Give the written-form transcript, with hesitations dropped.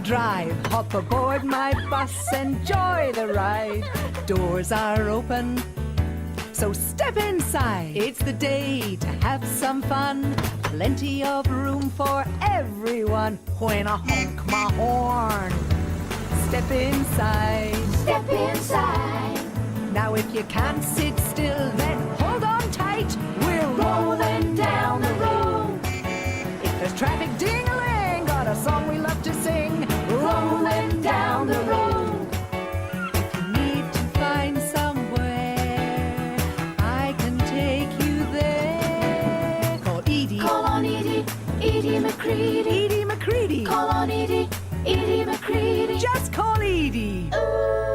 drive. Hop aboard my bus, enjoy the ride. Doors are open, so step inside. It's the day to have some fun. Plenty of room for everyone. When I honk my horn, step inside. Step inside. Now if you can't sit still, then hold on tight. We're rolling down the road. If there's traffic, ding-a-ling, got a song we love to sing. Rolling down the road. If you need to find somewhere, I can take you there. Call Edie. Call on Edie, Edie McCready. Edie McCready. Call on Edie, Edie McCready. Just call Edie. Ooh.